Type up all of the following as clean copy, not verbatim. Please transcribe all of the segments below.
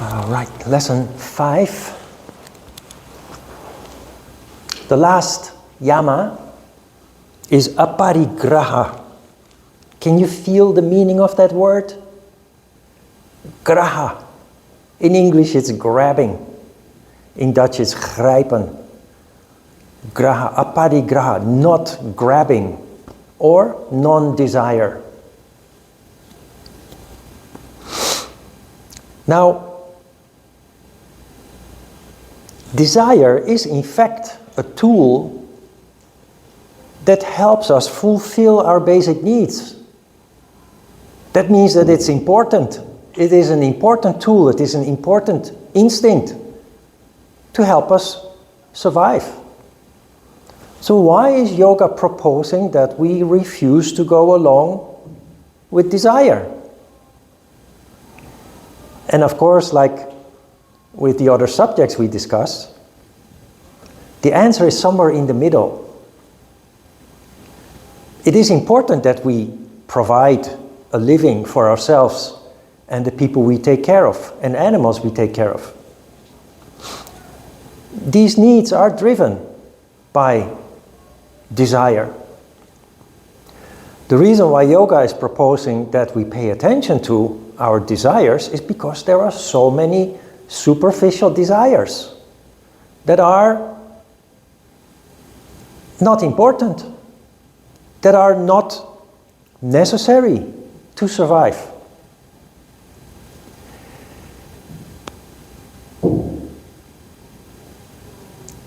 All right, lesson 5. The last Yama is Aparigraha. Can you feel the meaning of that word? Graha. In English it's grabbing. In Dutch it's grijpen. Graha, aparigraha, not grabbing, or non-desire. Now, desire is in fact a tool that helps us fulfill our basic needs. That means that it's important. It is an important tool, it is an important instinct to help us survive. So why is yoga proposing that we refuse to go along with desire? And of course, like with the other subjects we discussed, the answer is somewhere in the middle. It is important that we provide a living for ourselves and the people we take care of and animals we take care of. These needs are driven by desire. The reason why yoga is proposing that we pay attention to our desires is because there are so many superficial desires that are not important, that are not necessary to survive.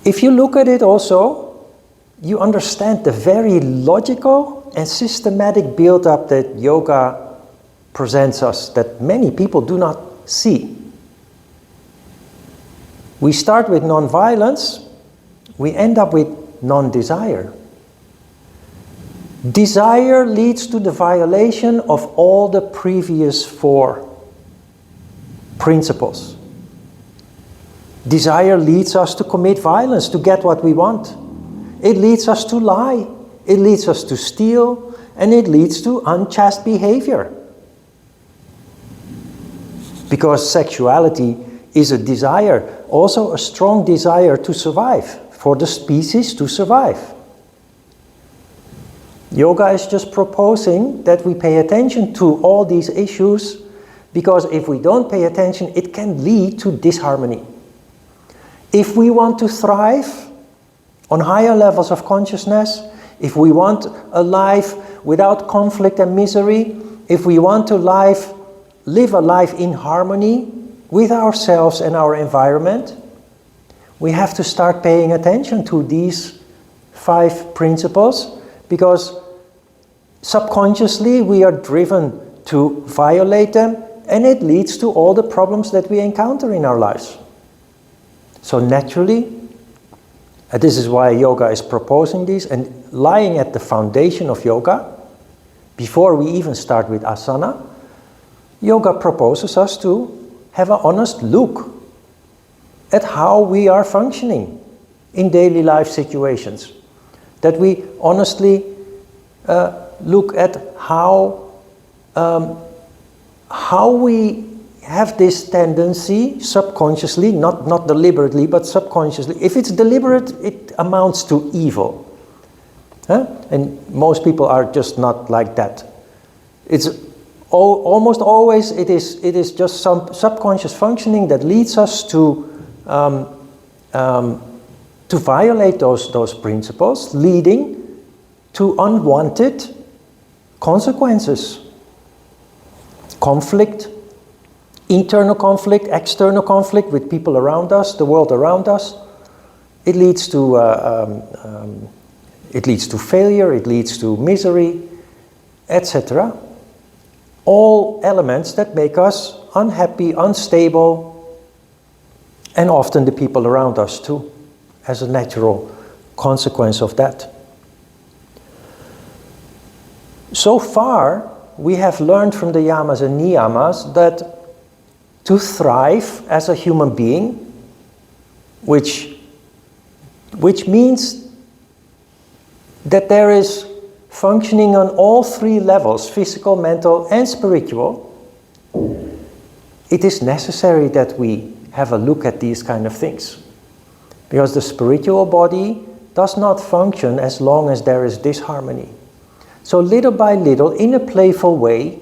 If you look at it also, you understand the very logical and systematic build-up that yoga presents us, that many people do not see. We start with non-violence, we end up with non-desire. Desire leads to the violation of all the previous 4 principles. Desire leads us to commit violence to get what we want. It leads us to lie, it leads us to steal, and it leads to unchaste behavior. Because sexuality is a desire, also a strong desire to survive, for the species to survive. Yoga is just proposing that we pay attention to all these issues, because if we don't pay attention, it can lead to disharmony. If we want to thrive on higher levels of consciousness, if we want a life without conflict and misery, if we want to live a life in harmony with ourselves and our environment, we have to start paying attention to these 5 principles, because subconsciously we are driven to violate them, and it leads to all the problems that we encounter in our lives. So naturally, and this is why yoga is proposing these, and lying at the foundation of yoga, before we even start with asana, yoga proposes us to have an honest look at how we are functioning in daily life situations. That we honestly look at how we have this tendency subconsciously, not deliberately, but subconsciously. If it's deliberate, it amounts to evil. And most people are just not like that. It's almost always it is just some subconscious functioning that leads us to violate those principles, leading to unwanted consequences. Conflict, internal conflict, external conflict with people around us, the world around us. It leads to failure, it leads to misery, etc. All elements that make us unhappy, unstable, and often the people around us too, as a natural consequence of that. So far, we have learned from the yamas and niyamas that to thrive as a human being, which means that there is functioning on all 3 levels, physical, mental, and spiritual, it is necessary that we have a look at these kind of things. Because the spiritual body does not function as long as there is disharmony. So little by little, in a playful way,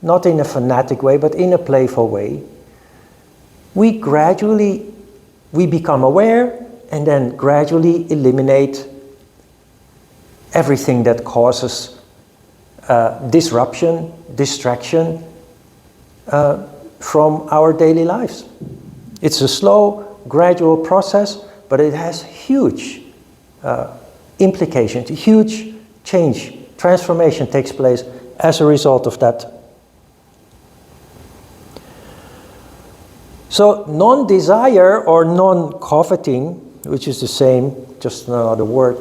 not in a fanatic way, but in a playful way, we become aware and then gradually eliminate everything that causes disruption, distraction from our daily lives. It's a slow, gradual process, but it has huge implications, huge change, transformation takes place as a result of that. So non-desire or non-coveting, which is the same, just another word,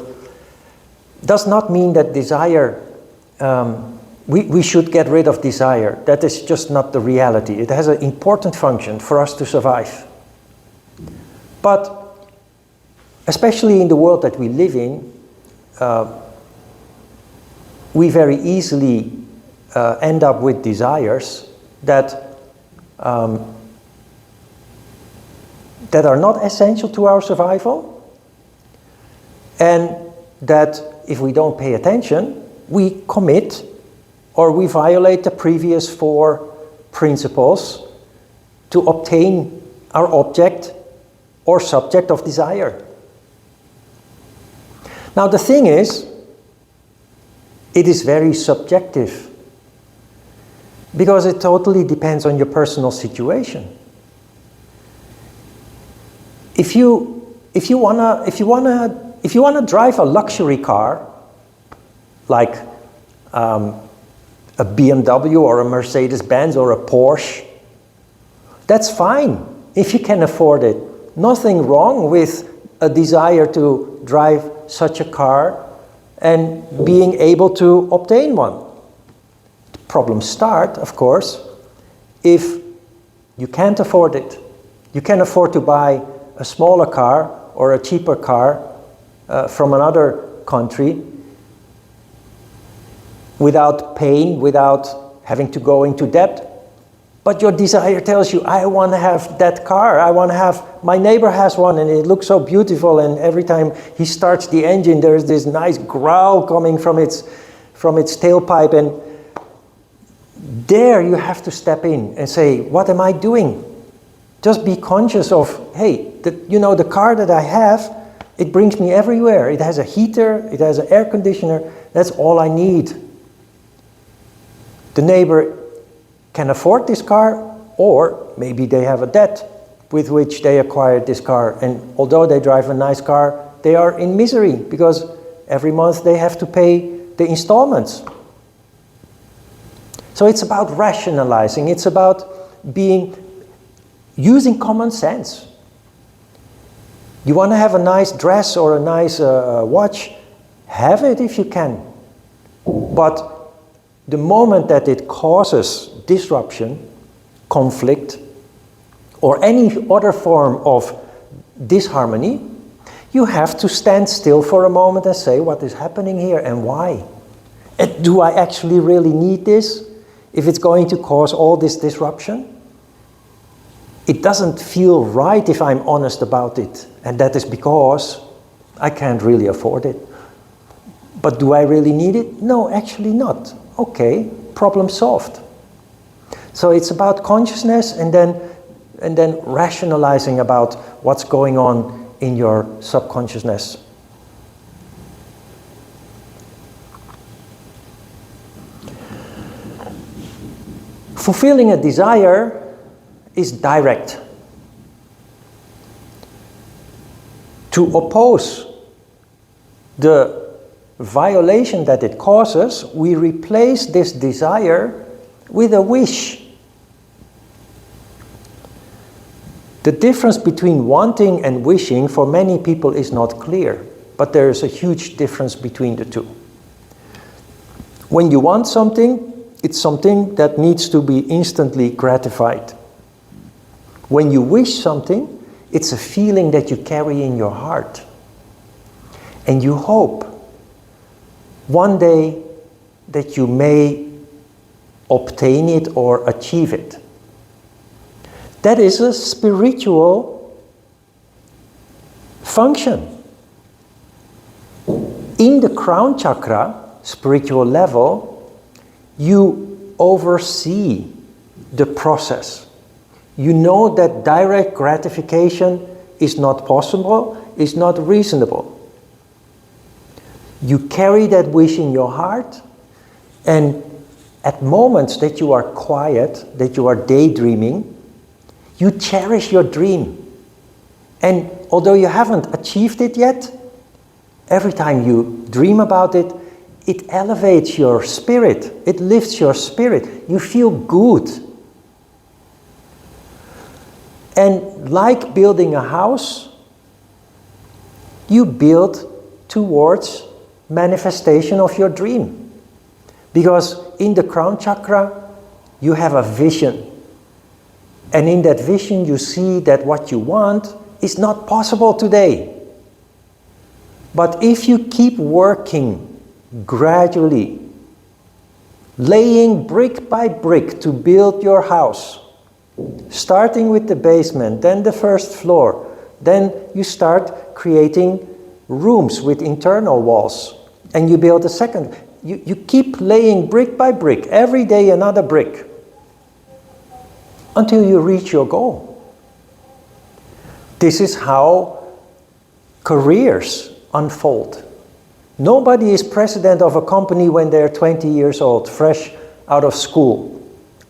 does not mean that desire, we should get rid of desire. That is just not the reality. It has an important function for us to survive. But especially in the world that we live in, we very easily end up with desires that are not essential to our survival, and that if we don't pay attention, we commit or we violate the previous 4 principles to obtain our object or subject of desire. Now the thing is, it is very subjective because it totally depends on your personal situation. If you wanna drive a luxury car, like a BMW or a Mercedes-Benz or a Porsche, that's fine if you can afford it. Nothing wrong with a desire to drive such a car and being able to obtain one. The problems start, of course, if you can't afford it. You can afford to buy a smaller car or a cheaper car from another country without pain, without having to go into debt. But your desire tells you, I want to have that car. I want to have, my neighbor has one and it looks so beautiful, and every time he starts the engine there's this nice growl coming from its tailpipe, and there you have to step in and say, what am I doing? Just be conscious of, hey, the car that I have, it brings me everywhere. It has a heater, it has an air conditioner, that's all I need. The neighbor can afford this car, or maybe they have a debt with which they acquired this car, and although they drive a nice car, they are in misery because every month they have to pay the installments. So it's about rationalizing, it's about using common sense. You want to have a nice dress or a nice watch, have it if you can. But the moment that it causes disruption, conflict, or any other form of disharmony, you have to stand still for a moment and say, what is happening here and why? And do I actually really need this if it's going to cause all this disruption? It doesn't feel right if I'm honest about it, and that is because I can't really afford it. But do I really need it? No, actually not. Okay, problem solved. So it's about consciousness and then rationalizing about what's going on in your subconsciousness. Fulfilling a desire is direct. To oppose the violation that it causes, we replace this desire with a wish. The difference between wanting and wishing for many people is not clear, but there is a huge difference between the two. When you want something, it's something that needs to be instantly gratified. When you wish something, it's a feeling that you carry in your heart. And you hope one day that you may obtain it or achieve it. That is a spiritual function. In the crown chakra, spiritual level, you oversee the process. You know that direct gratification is not possible, is not reasonable. You carry that wish in your heart, and at moments that you are quiet, that you are daydreaming, you cherish your dream. And although you haven't achieved it yet, every time you dream about it, it elevates your spirit, it lifts your spirit, you feel good. And like building a house, you build towards manifestation of your dream. Because in the crown chakra, you have a vision. And in that vision, you see that what you want is not possible today. But if you keep working gradually, laying brick by brick to build your house, starting with the basement, then the first floor, then you start creating rooms with internal walls, and you build a second. You keep laying brick by brick, every day another brick, until you reach your goal. This is how careers unfold. Nobody is president of a company when they're 20 years old, fresh out of school,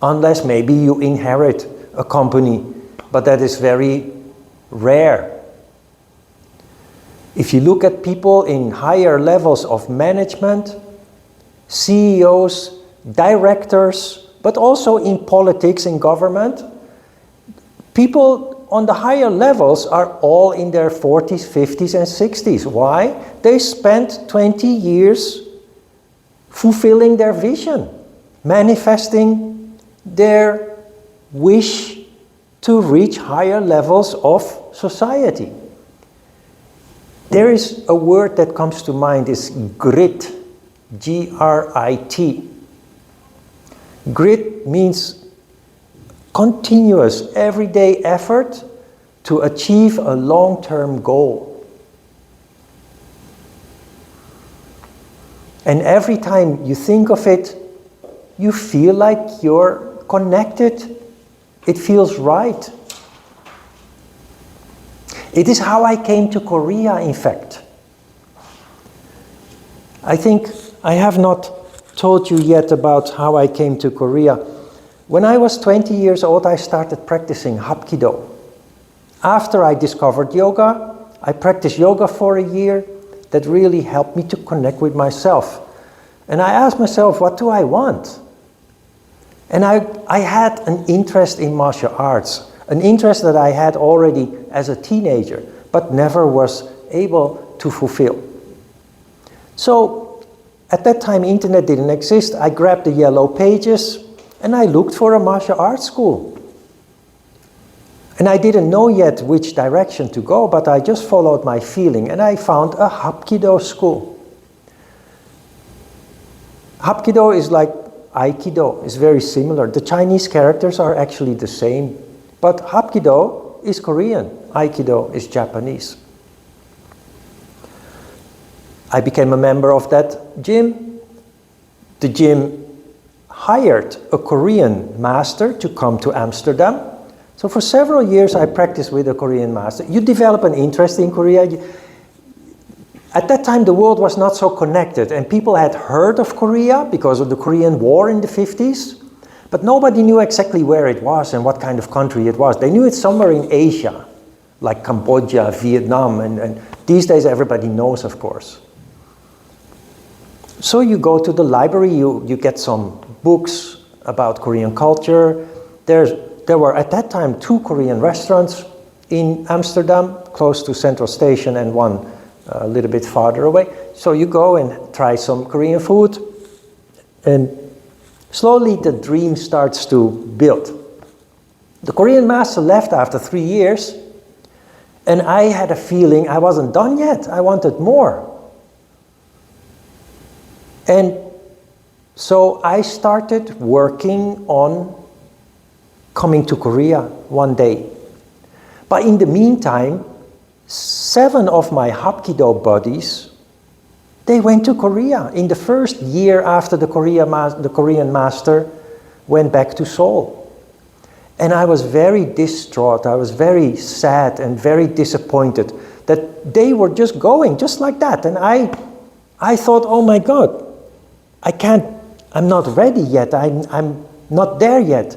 unless maybe you inherit a company, but that is very rare. If you look at people in higher levels of management, CEOs, directors, but also in politics, in government, people on the higher levels are all in their 40s, 50s, and 60s. Why? They spent 20 years fulfilling their vision, manifesting their wish to reach higher levels of society. There is a word that comes to mind, is grit, G-R-I-T. Grit means continuous, everyday effort to achieve a long-term goal. And every time you think of it, you feel like you're connected. It feels right. It is how I came to Korea, in fact. I think I have not told you yet about how I came to Korea. When I was 20 years old, I started practicing Hapkido. After I discovered yoga, I practiced yoga for a year. That really helped me to connect with myself. And I asked myself, what do I want? And I had an interest in martial arts, an interest that I had already as a teenager, but never was able to fulfill. So at that time, internet didn't exist. I grabbed the yellow pages and I looked for a martial arts school. And I didn't know yet which direction to go, but I just followed my feeling and I found a Hapkido school. Hapkido is like Aikido, it's very similar. The Chinese characters are actually the same, but Hapkido is Korean, Aikido is Japanese. I became a member of that gym. The gym hired a Korean master to come to Amsterdam. So for several years I practiced with a Korean master. You develop an interest in Korea. At that time the world was not so connected and people had heard of Korea because of the Korean War in the 50s, but nobody knew exactly where it was and what kind of country it was. They knew it somewhere in Asia, like Cambodia, Vietnam, and these days everybody knows, of course. So you go to the library, you get some books about Korean culture. There were at that time 2 Korean restaurants in Amsterdam, close to Central Station, and one a little bit farther away. So you go and try some Korean food, and slowly the dream starts to build. The Korean master left after 3 years, and I had a feeling I wasn't done yet. I wanted more. And so I started working on coming to Korea one day. But in the meantime, 7 of my Hapkido buddies, they went to Korea in the first year after the Korean master went back to Seoul. And I was very distraught, I was very sad and very disappointed that they were just going just like that. And I thought, oh my God, I'm not ready yet, I'm not there yet.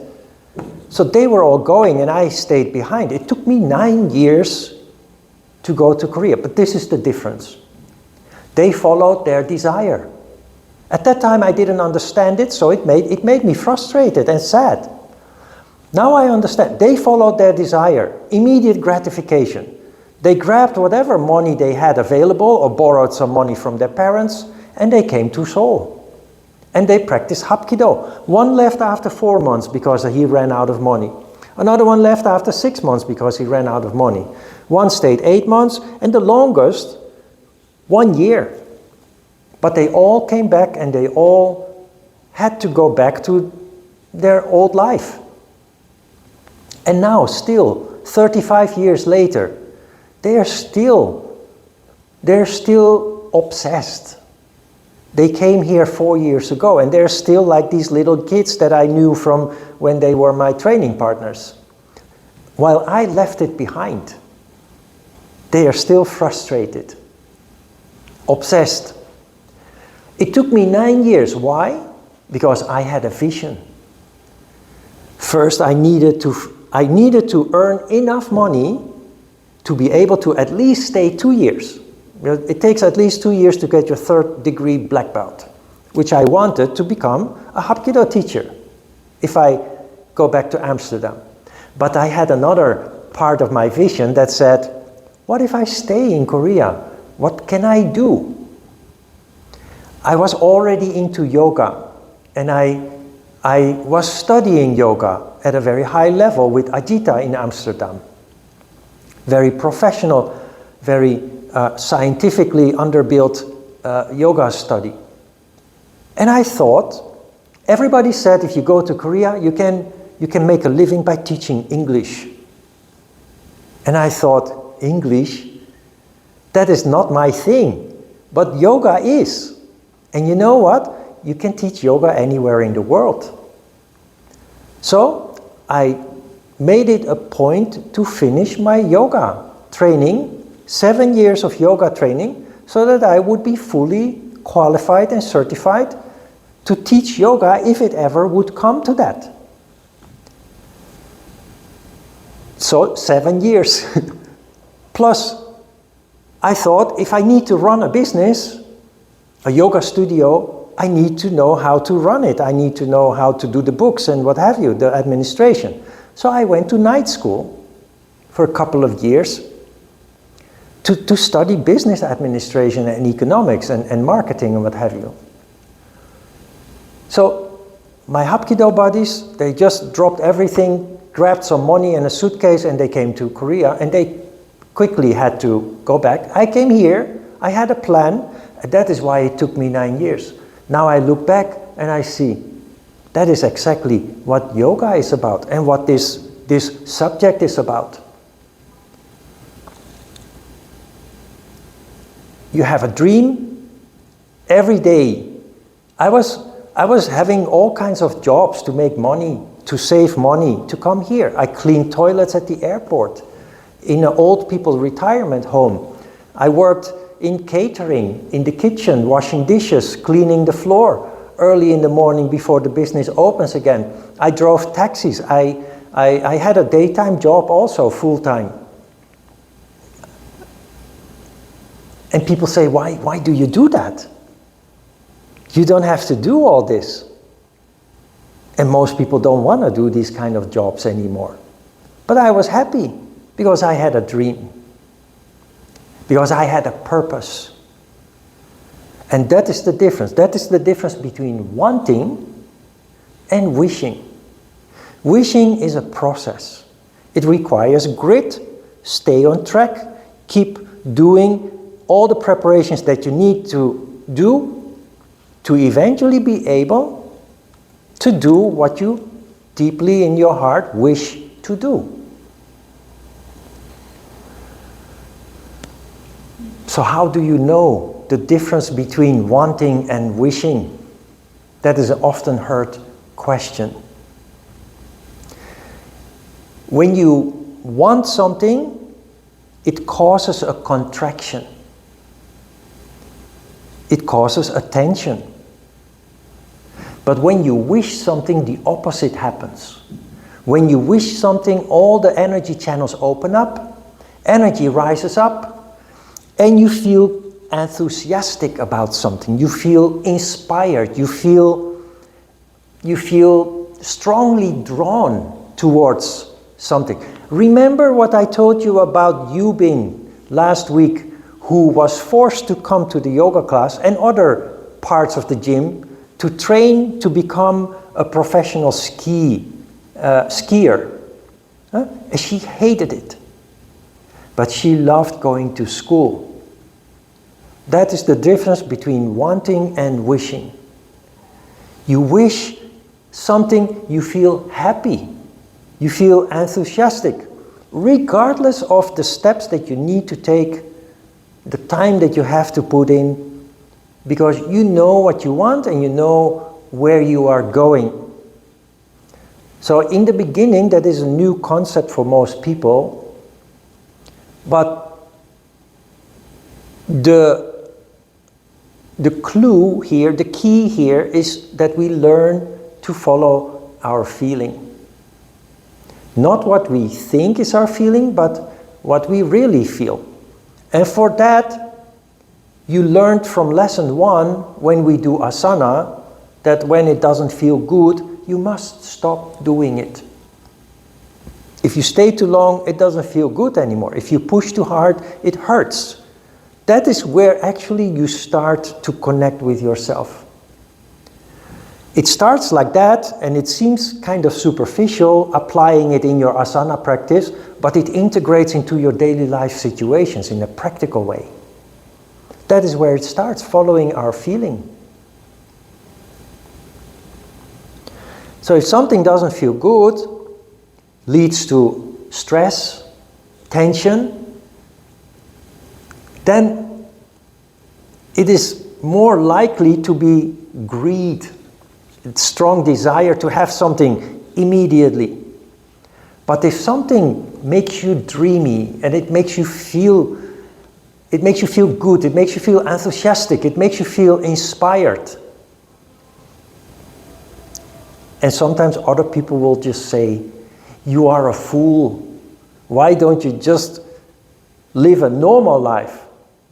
So they were all going and I stayed behind. It took me 9 years to go to Korea, but this is the difference. They followed their desire. At that time I didn't understand it, so it made me frustrated and sad. Now I understand. They followed their desire, immediate gratification. They grabbed whatever money they had available or borrowed some money from their parents and they came to Seoul. And they practiced Hapkido. One left after 4 months because he ran out of money. Another one left after 6 months because he ran out of money. One stayed 8 months and the longest, 1 year. But they all came back and they all had to go back to their old life. And now, still, 35 years later, they're still obsessed. They came here 4 years ago and they're still like these little kids that I knew from when they were my training partners. While I left it behind, they are still frustrated, obsessed. It took me 9 years. Why? Because I had a vision. First, I needed to earn enough money to be able to at least stay 2 years. It takes at least 2 years to get your 3rd degree black belt, which I wanted to become a Hapkido teacher if I go back to Amsterdam. But I had another part of my vision that said, what if I stay in Korea? What can I do? I was already into yoga and I was studying yoga at a very high level with Ajita in Amsterdam. Very professional, very scientifically underbuilt yoga study. And I thought, everybody said if you go to Korea, you can make a living by teaching English. And I thought, English? That is not my thing. But yoga is. And you know what? You can teach yoga anywhere in the world. So I made it a point to finish my yoga training, 7 years of yoga training, so that I would be fully qualified and certified to teach yoga if it ever would come to that. So 7 years. Plus, I thought if I need to run a business, a yoga studio, I need to know how to run it. I need to know how to do the books and what have you, the administration. So I went to night school for a couple of years to study business administration and economics and marketing and what have you. So my Hapkido buddies, they just dropped everything, grabbed some money and a suitcase and they came to Korea and they quickly had to go back. I came here, I had a plan, and that is why it took me 9 years. Now I look back and I see that is exactly what yoga is about and what this subject is about. You have a dream every day. I was having all kinds of jobs to make money, to save money, to come here. I cleaned toilets at the airport, in an old people retirement home. I worked in catering, in the kitchen, washing dishes, cleaning the floor early in the morning before the business opens again. I drove taxis. I had a daytime job also, full-time. And people say, why do you do that? You don't have to do all this. And most people don't want to do these kind of jobs anymore. But I was happy because I had a dream. Because I had a purpose. And that is the difference. That is the difference between wanting and wishing. Wishing is a process. It requires grit, stay on track, keep doing all the preparations that you need to do to eventually be able to do what you deeply in your heart wish to do. So how do you know the difference between wanting and wishing? That is an often heard question. When you want something, it causes a contraction. It causes a tension. But when you wish something, the opposite happens. When you wish something, all the energy channels open up, energy rises up, and you feel enthusiastic about something. You feel inspired. You feel strongly drawn towards something. Remember what I told you about Yubin last week, who was forced to come to the yoga class and other parts of the gym to train to become a professional skier. Huh? And she hated it. But she loved going to school. That is the difference between wanting and wishing. You wish something, you feel happy. You feel enthusiastic, regardless of the steps that you need to take, the time that you have to put in, because you know what you want and you know where you are going. So in the beginning, that is a new concept for most people, but the clue here, the key here is that we learn to follow our feeling. Not what we think is our feeling, but what we really feel. And for that, you learned from lesson 1 when we do asana, that when it doesn't feel good, you must stop doing it. If you stay too long, it doesn't feel good anymore. If you push too hard, it hurts. That is where actually you start to connect with yourself. It starts like that, and it seems kind of superficial, applying it in your asana practice, but it integrates into your daily life situations in a practical way. That is where it starts, following our feeling. So if something doesn't feel good, leads to stress, tension, then it is more likely to be greed, strong desire to have something immediately. But if something makes you dreamy and it makes you feel good, it makes you feel enthusiastic, it makes you feel inspired. And sometimes other people will just say, "You are a fool. Why don't you just live a normal life?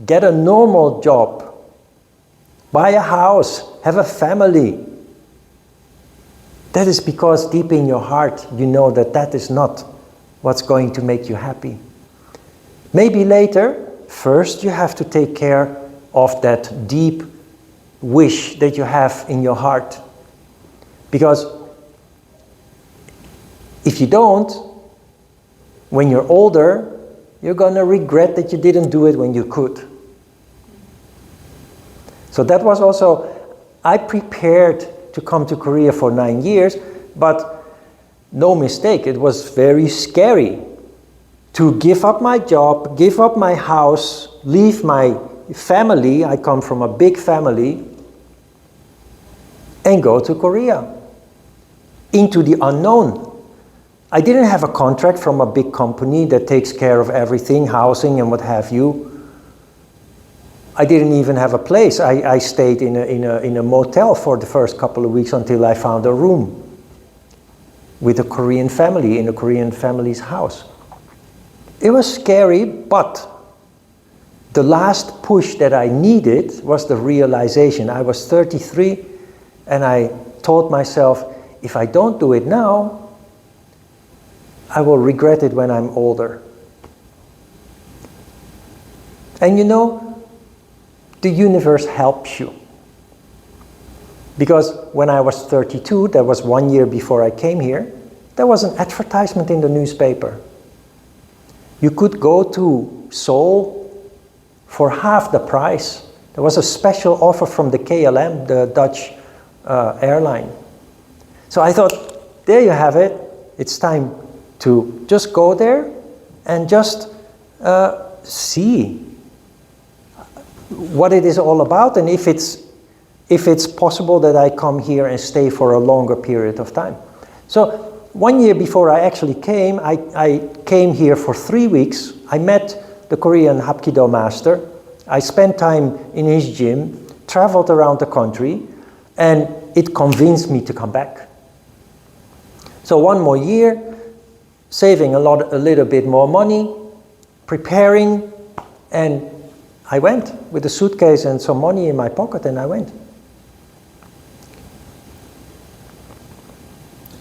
Get a normal job. Buy a house. Have a family." That is because deep in your heart you know that that is not what's going to make you happy. Maybe later, first you have to take care of that deep wish that you have in your heart. Because if you don't, when you're older, you're going to regret that you didn't do it when you could. So that was also, I prepared to come to Korea for 9 years, but no mistake, it was very scary to give up my job, give up my house, leave my family, I come from a big family, and go to Korea, into the unknown. I didn't have a contract from a big company that takes care of everything, housing and what have you. I didn't even have a place. I stayed in a motel for the first couple of weeks until I found a room with a Korean family, in a Korean family's house. It was scary, but the last push that I needed was the realization. I was 33 and I told myself, if I don't do it now, I will regret it when I'm older. And you know, the universe helps you. Because when I was 32, that was 1 year before I came here, there was an advertisement in the newspaper. You could go to Seoul for half the price. There was a special offer from the KLM, the Dutch airline. So I thought, there you have it. It's time to just go there and just see what it is all about, and if it's possible that I come here and stay for a longer period of time. So 1 year before I actually came, I came here for 3 weeks. I met the Korean Hapkido master. I spent time in his gym, traveled around the country, and it convinced me to come back. So 1 more year, saving a little bit more money, preparing, and I went with a suitcase and some money in my pocket, and I went.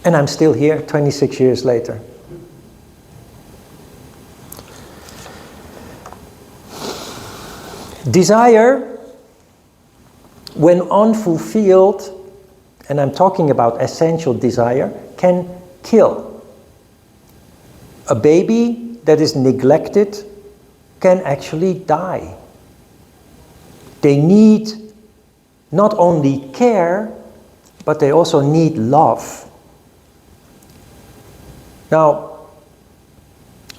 And I'm still here 26 years later. Desire, when unfulfilled, and I'm talking about essential desire, can kill. A baby that is neglected can actually die. They need not only care, but they also need love. Now,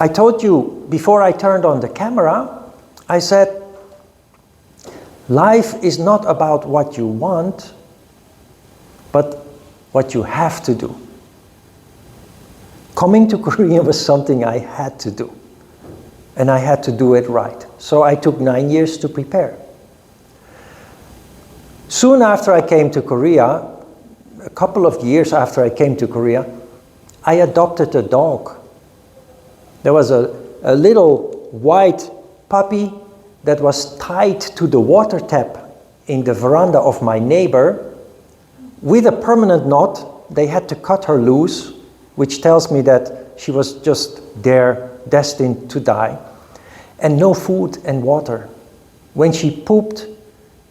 I told you before I turned on the camera, I said, life is not about what you want, but what you have to do. Coming to Korea was something I had to do, and I had to do it right. So I took 9 years to prepare. Soon after I came to Korea, a couple of years after I came to Korea, I adopted a dog. There was a little white puppy that was tied to the water tap in the veranda of my neighbor with a permanent knot. They had to cut her loose, which tells me that she was just there, destined to die. And no food and water. When she pooped,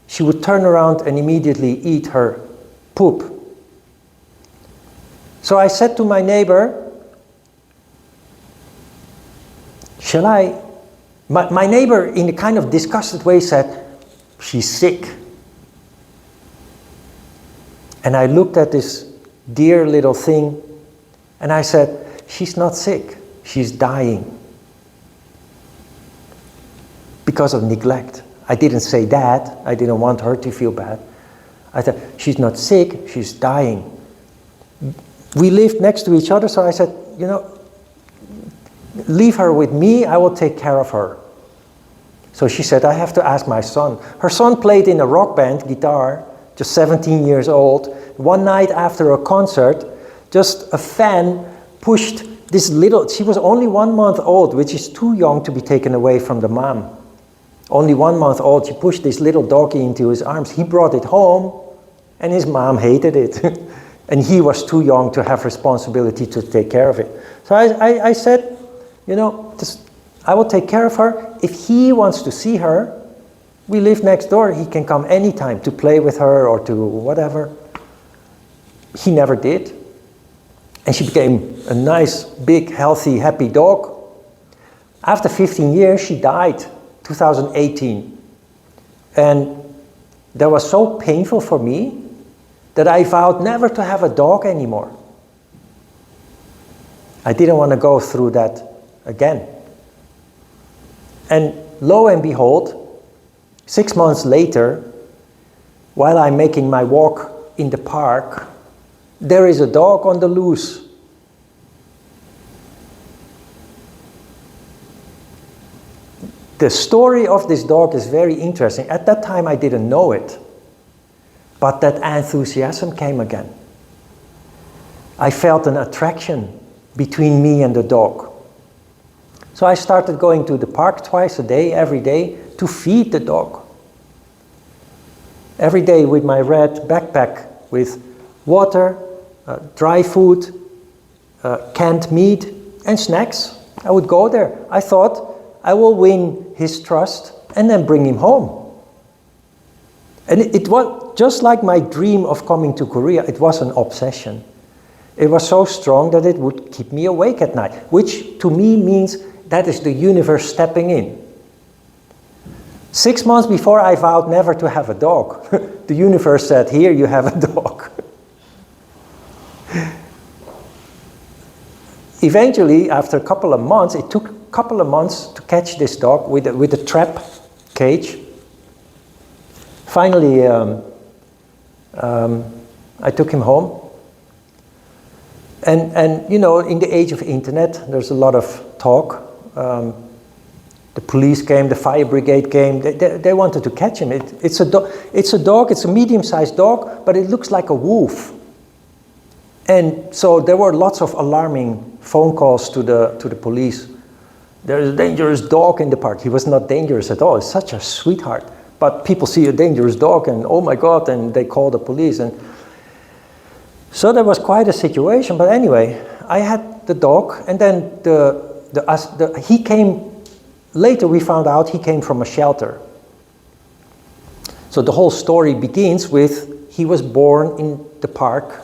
she would turn around and immediately eat her poop. So I said to my neighbor, shall I? My neighbor, in a kind of disgusted way, said, she's sick. And I looked at this dear little thing, and I said, she's not sick, she's dying. Because of neglect. I didn't say that, I didn't want her to feel bad. I said, she's not sick, she's dying. We lived next to each other, so I said, you know, leave her with me, I will take care of her. So she said, I have to ask my son. Her son played in a rock band, guitar, just 17 years old. One night after a concert, just a fan pushed this little, she was only 1 month old, which is too young to be taken away from the mom. Only 1 month old, she pushed this little doggy into his arms. He brought it home, and his mom hated it. And he was too young to have responsibility to take care of it. So I said, you know, I will take care of her. If he wants to see her, we live next door. He can come anytime to play with her or to whatever. He never did. And she became a nice, big, healthy, happy dog. After 15 years, she died, 2018. And that was so painful for me that I vowed never to have a dog anymore. I didn't want to go through that again. And lo and behold, 6 months later, while I'm making my walk in the park, there is a dog on the loose. The story of this dog is very interesting. At that time I didn't know it, but that enthusiasm came again. I felt an attraction between me and the dog. So I started going to the park twice a day, every day, to feed the dog. Every day with my red backpack with water, dry food, canned meat, and snacks. I would go there. I thought I will win his trust and then bring him home. And it was just like my dream of coming to Korea. It was an obsession. It was so strong that it would keep me awake at night, which to me means that is the universe stepping in. 6 months before I vowed never to have a dog, the universe said, here you have a dog. Eventually, after a couple of months, it took a couple of months to catch this dog with a trap cage. Finally, I took him home. And you know, in the age of internet, there's a lot of talk. The police came, the fire brigade came. They wanted to catch him. It's a dog. It's a medium-sized dog, but it looks like a wolf. And so there were lots of alarming phone calls to the police. There's a dangerous dog in the park. He was not dangerous at all. He's such a sweetheart. But people see a dangerous dog and oh my God, and they call the police. And so there was quite a situation. But anyway, I had the dog, and then he came. Later we found out he came from a shelter. So the whole story begins with he was born in the park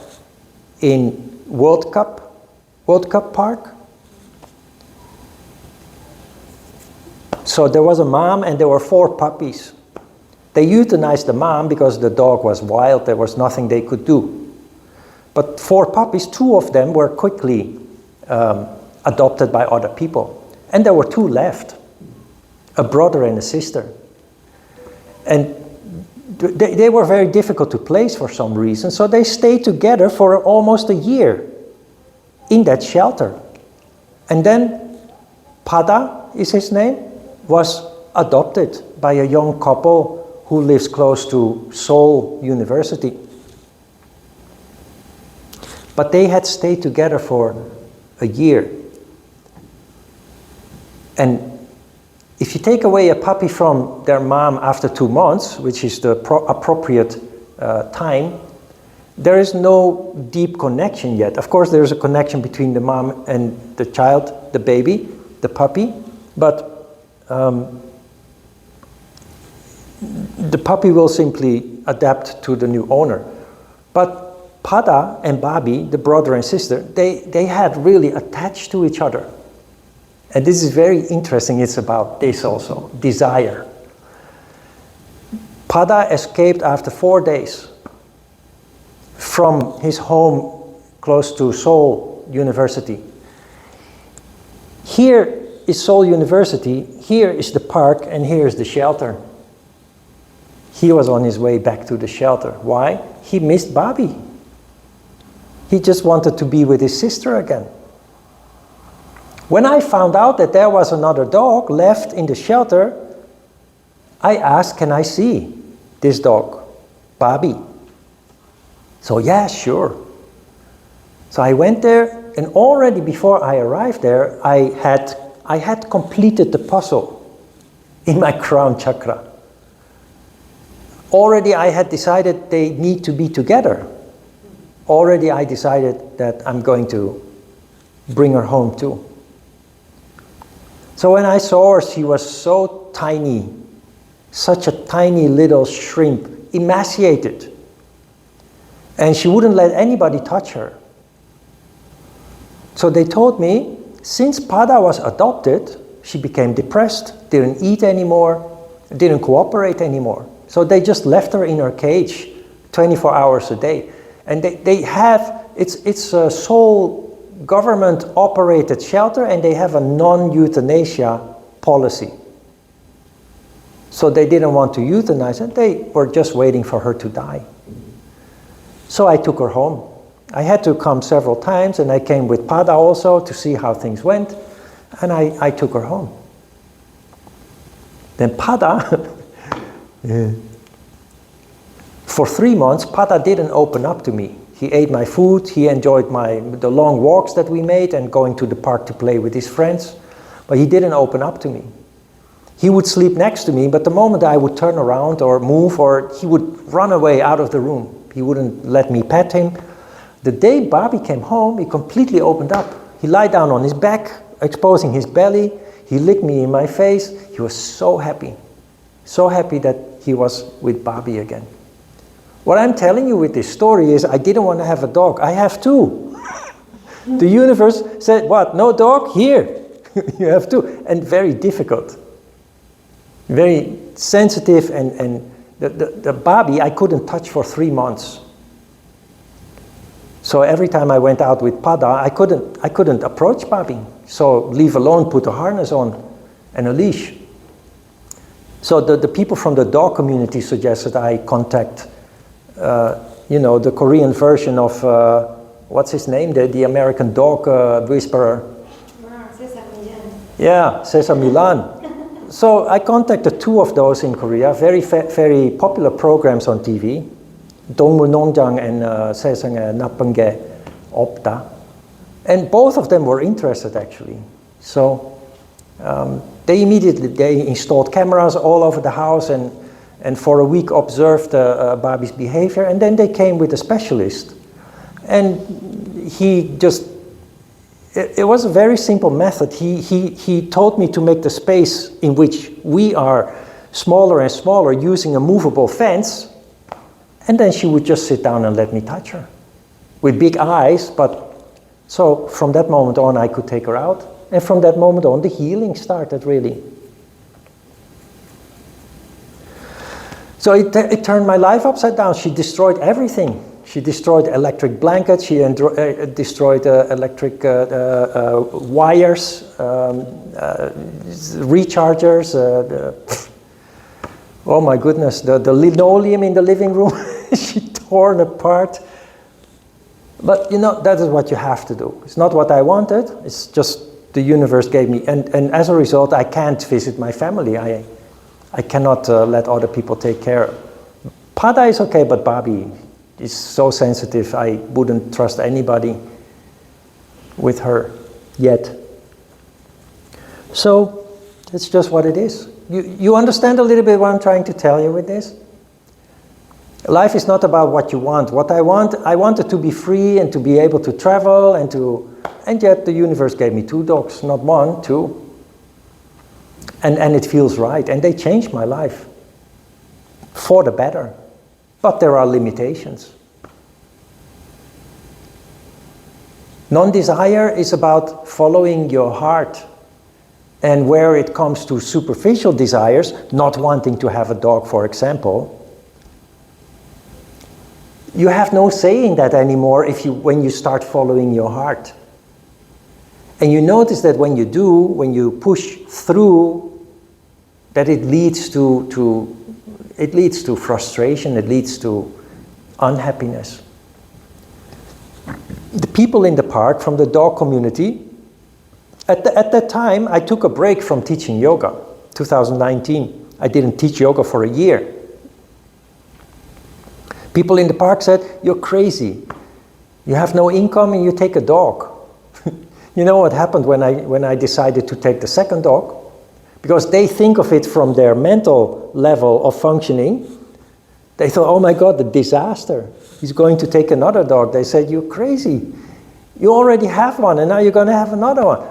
in World Cup Park. So there was a mom and there were 4 puppies. They euthanized the mom because the dog was wild, there was nothing they could do. But 4 puppies, 2 of them were quickly adopted by other people. And there were 2 left, a brother and a sister. And they were very difficult to place for some reason, so they stayed together for almost a year in that shelter. And then Pada is his name, was adopted by a young couple who lives close to Seoul University. But they had stayed together for a year. And if you take away a puppy from their mom after 2 months, which is the appropriate time, there is no deep connection yet. Of course, there is a connection between the mom and the child, the baby, the puppy, but the puppy will simply adapt to the new owner. But Pada and Babi, the brother and sister, they had really attached to each other. And this is very interesting. It's about this also, desire. Pada escaped after 4 days from his home close to Seoul University. Here is Seoul University, here is the park, and here is the shelter. He was on his way back to the shelter. Why? He missed Babi. He just wanted to be with his sister again. When I found out that there was another dog left in the shelter, I asked, can I see this dog, Babi? So yeah, sure. So I went there, and already before I arrived there, I had completed the puzzle in my crown chakra. Already I had decided they need to be together. Already I decided that I'm going to bring her home too. So when I saw her, she was so tiny, such a tiny little shrimp, emaciated. And she wouldn't let anybody touch her. So they told me, since Pada was adopted, she became depressed, didn't eat anymore, didn't cooperate anymore. So they just left her in her cage 24 hours a day. And it's a Seoul government operated shelter, and they have a non-euthanasia policy. So they didn't want to euthanize her, they were just waiting for her to die. So I took her home. I had to come several times, and I came with Pada also to see how things went, and I took her home. Then Pada, for 3 months, Pada didn't open up to me. He ate my food, he enjoyed the long walks that we made and going to the park to play with his friends, but he didn't open up to me. He would sleep next to me, but the moment I would turn around or move, or he would run away out of the room. He wouldn't let me pet him. The day Babi came home, he completely opened up. He lied down on his back, exposing his belly. He licked me in my face. He was so happy that he was with Babi again. What I'm telling you with this story is I didn't want to have a dog. I have 2. The universe said, what, no dog? Here, you have 2. And very difficult. Very sensitive, and the Babi I couldn't touch for 3 months. So every time I went out with Pada, I couldn't approach Bobby. So leave alone, put a harness on and a leash. So the people from the dog community suggested I contact, the Korean version of, what's his name, the American dog whisperer. Yeah, Cesar Millan. So I contacted 2 of those in Korea, very popular programs on TV. Dongmu Nongjang and Sesang Napangge Opta. And both of them were interested actually. So they installed cameras all over the house and for a week observed Bobby's behavior, and then they came with a specialist. And he just, it was a very simple method. He told me to make the space in which we are smaller and smaller using a movable fence, and then she would just sit down and let me touch her with big eyes. But so from that moment on I could take her out, and from that moment on the healing started really. So it turned my life upside down. She destroyed everything. She destroyed electric blankets, she destroyed electric wires, rechargers, oh my goodness, the linoleum in the living room, she torn apart. But that is what you have to do. It's not what I wanted, it's just the universe gave me. And as a result, I can't visit my family. I cannot let other people take care. Pada is okay, but Bobby is so sensitive, I wouldn't trust anybody with her yet. So it's just what it is. You understand a little bit what I'm trying to tell you with this? Life is not about what you want. What I wanted to be free and to be able to travel and yet the universe gave me 2 dogs, not 1, 2. And it feels right, and they changed my life for the better. But there are limitations. Non-desire is about following your heart. And where it comes to superficial desires, not wanting to have a dog, for example, you have no say in that anymore when you start following your heart. And you notice that when you push through, that it leads to frustration, it leads to unhappiness. The people in the park from the dog community, at that time I took a break from teaching yoga, 2019. I didn't teach yoga for a year. People in the park said, "You're crazy. You have no income and you take a dog." You know what happened when I decided to take the second dog? Because they think of it from their mental level of functioning. They thought, oh my God, the disaster. He's going to take another dog. They said, you're crazy. You already have one and now you're going to have another one.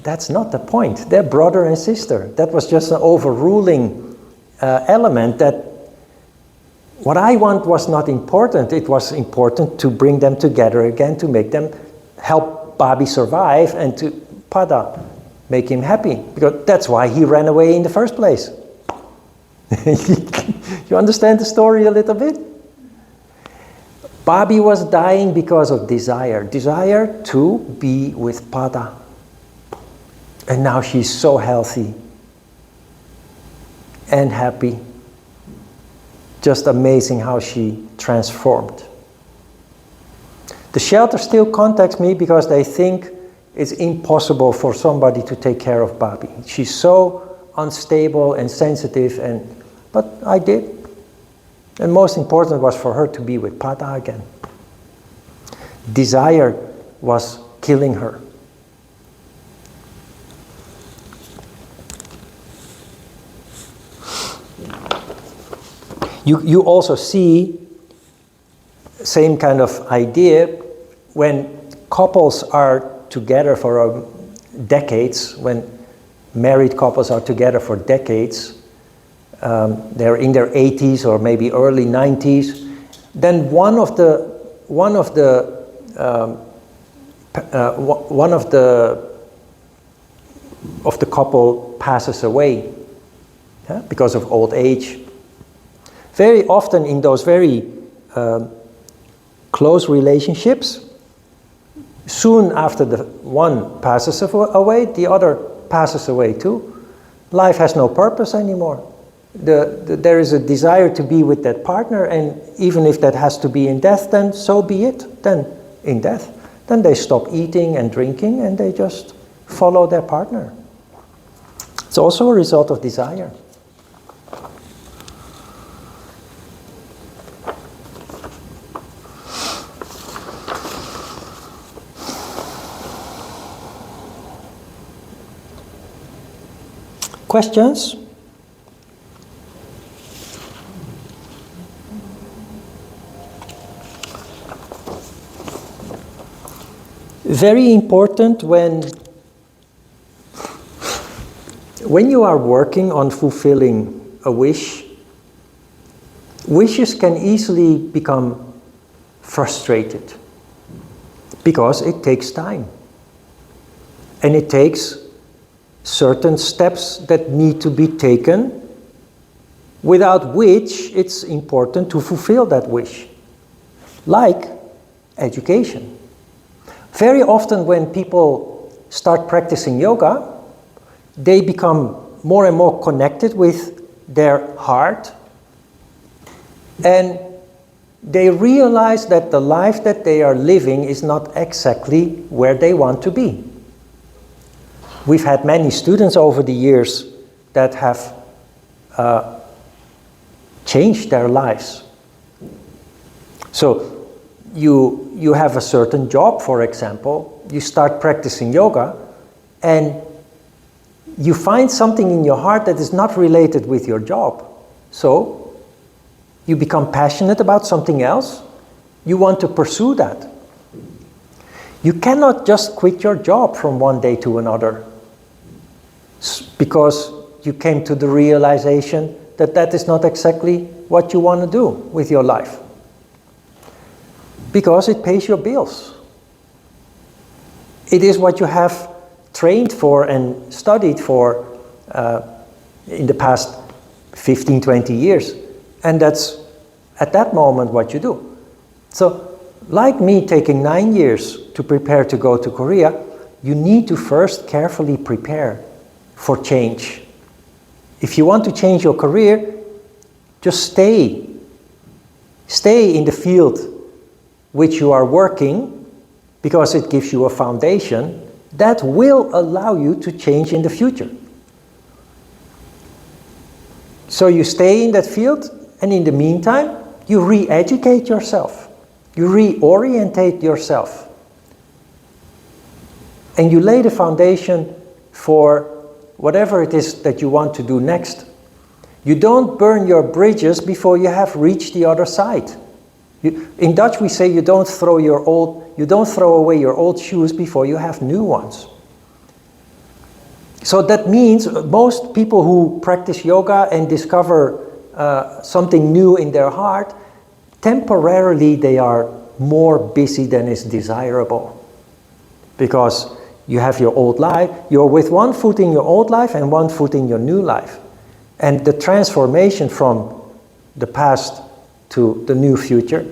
That's not the point. They're brother and sister. That was just an overruling element that what I want was not important. It was important to bring them together again, to make them help Bobby survive and to Pada make him happy, because that's why he ran away in the first place. You understand the story a little bit? Bobby was dying because of desire to be with Pada. And now she's so healthy and happy. Just amazing how she transformed. The shelter still contacts me because they think it's impossible for somebody to take care of Bobby. She's so unstable and sensitive, but I did. And most important was for her to be with Pada again. Desire was killing her. You also see same kind of idea when couples are together for decades, when married couples are together for decades, they're in their 80s or maybe early 90s, then one of the couple passes away because of old age. Very often in those very close relationships, Soon after the one passes away, the other passes away too. Life has no purpose anymore. There is a desire to be with that partner, and even if that has to be in death, then so be it. Then in death, then they stop eating and drinking and they just follow their partner. It's also a result of desire. Questions? Very important when you are working on fulfilling a wish, wishes can easily become frustrated because it takes time and it takes certain steps that need to be taken, without which it's important to fulfill that wish, like education. Very often when people start practicing yoga, they become more and more connected with their heart, and they realize that the life that they are living is not exactly where they want to be. We've had many students over the years that have changed their lives. So you have a certain job, for example, you start practicing yoga and you find something in your heart that is not related with your job. So you become passionate about something else, you want to pursue that. You cannot just quit your job from one day to another because you came to the realization that that is not exactly what you want to do with your life. Because it pays your bills. It is what you have trained for and studied for in the past 15, 20 years. And that's at that moment what you do. So, like me taking 9 years to prepare to go to Korea, you need to first carefully prepare for change. If you want to change your career, just stay in the field which you are working, because it gives you a foundation that will allow you to change in the future. So you stay in that field, and in the meantime, you re-educate yourself. You reorientate yourself. And you lay the foundation for whatever it is that you want to do next. You don't burn your bridges before you have reached the other side. In Dutch we say you don't throw away your old shoes before you have new ones. So that means most people who practice yoga and discover something new in their heart, temporarily they are more busy than is desirable. Because you have your old life, you're with one foot in your old life and one foot in your new life. And the transformation from the past to the new future,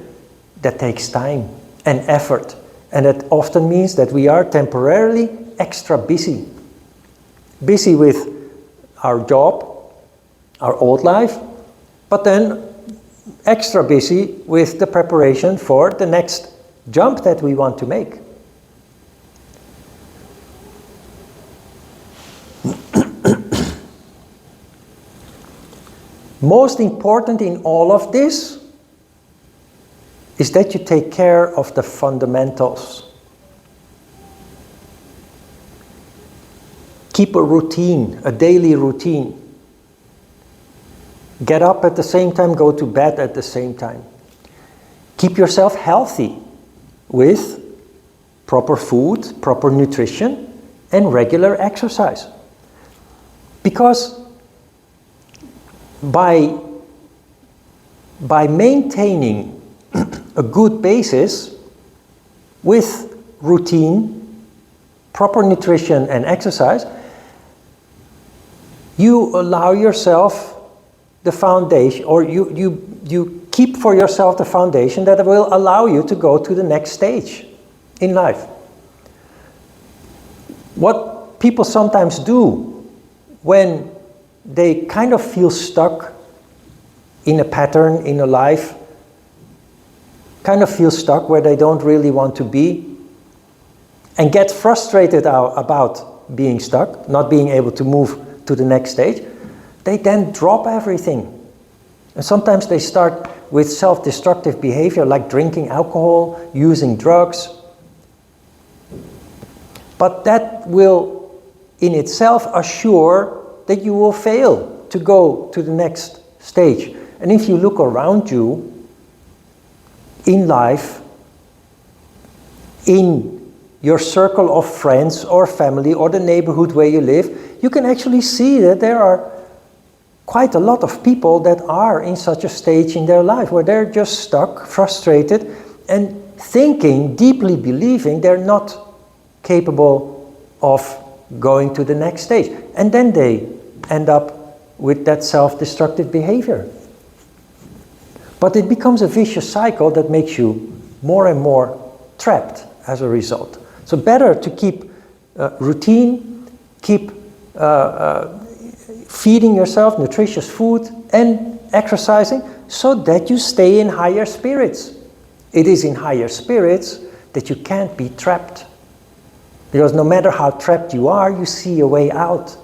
that takes time and effort. And that often means that we are temporarily extra busy. Busy with our job, our old life, but then extra busy with the preparation for the next jump that we want to make. Most important in all of this is that you take care of the fundamentals. Keep a routine, a daily routine. Get up at the same time, go to bed at the same time. Keep yourself healthy with proper food, proper nutrition, and regular exercise. Because by maintaining a good basis with routine, proper nutrition and exercise, you allow yourself the foundation, or you keep for yourself the foundation that will allow you to go to the next stage in life. What people sometimes do when they kind of feel stuck in a pattern, in a life, kind of feel stuck where they don't really want to be, and get frustrated about being stuck, not being able to move to the next stage, they then drop everything. And sometimes they start with self-destructive behavior like drinking alcohol, using drugs. But that will in itself assure that you will fail to go to the next stage. And if you look around you in life, in your circle of friends or family or the neighborhood where you live, you can actually see that there are quite a lot of people that are in such a stage in their life where they're just stuck, frustrated, and thinking, deeply believing they're not capable of going to the next stage. And then they end up with that self-destructive behavior. But it becomes a vicious cycle that makes you more and more trapped as a result. So better to keep routine, keep feeding yourself nutritious food and exercising so that you stay in higher spirits. It is in higher spirits that you can't be trapped. Because no matter how trapped you are, you see a way out.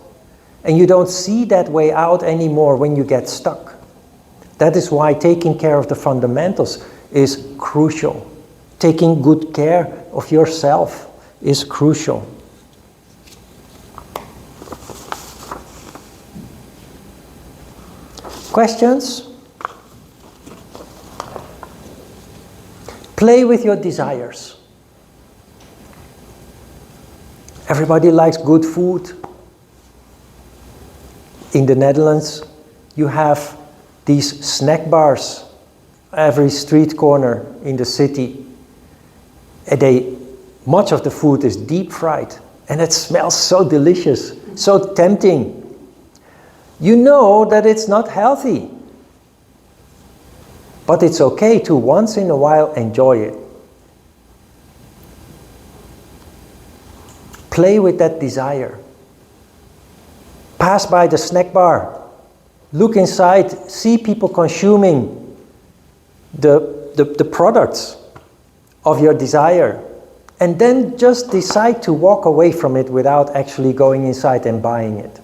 And you don't see that way out anymore when you get stuck. That is why taking care of the fundamentals is crucial. Taking good care of yourself is crucial. Questions? Play with your desires. Everybody likes good food. In the Netherlands, you have these snack bars every street corner in the city. And much of the food is deep fried. And it smells so delicious, so tempting. You know that it's not healthy. But it's okay to once in a while enjoy it. Play with that desire. Pass by the snack bar. Look inside, see people consuming the products of your desire. And then just decide to walk away from it without actually going inside and buying it.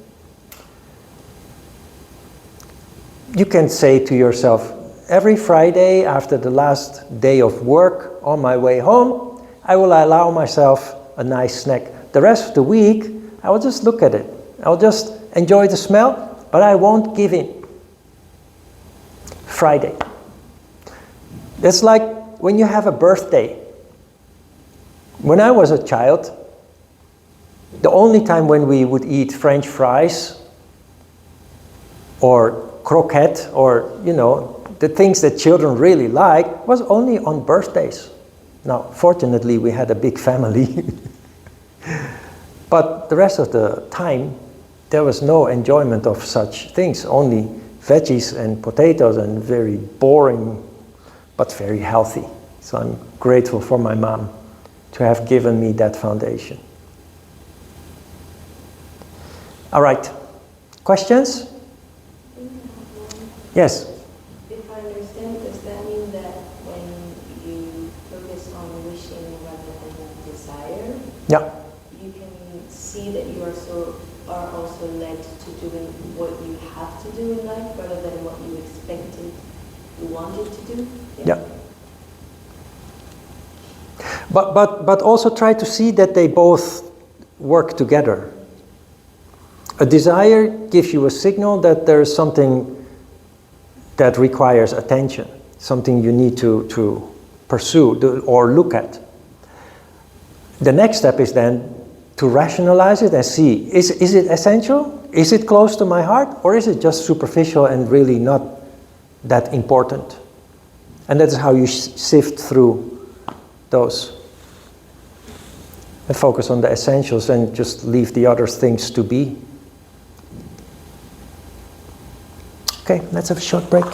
You can say to yourself, every Friday after the last day of work on my way home, I will allow myself a nice snack. The rest of the week, I will just look at it. I will just enjoy the smell, but I won't give in. Friday. It's like when you have a birthday. When I was a child, the only time when we would eat French fries or croquette or, the things that children really like was only on birthdays. Now, fortunately, we had a big family. But the rest of the time, there was no enjoyment of such things, only veggies and potatoes and very boring, but very healthy. So I'm grateful for my mom to have given me that foundation. All right, questions? Yes? If I understand, does that mean that when you focus on wishing rather than desire, Yeah. you can see that you are also led to doing what you have to do in life rather than what you expected, you wanted to do? Yeah. But also try to see that they both work together. A desire gives you a signal that there is something that requires attention, something you need to pursue or look at. The next step is then to rationalize it and see, is it essential? Is it close to my heart? Or is it just superficial and really not that important? And that is how you sift through those. And focus on the essentials and just leave the other things to be. Okay, let's have a short break.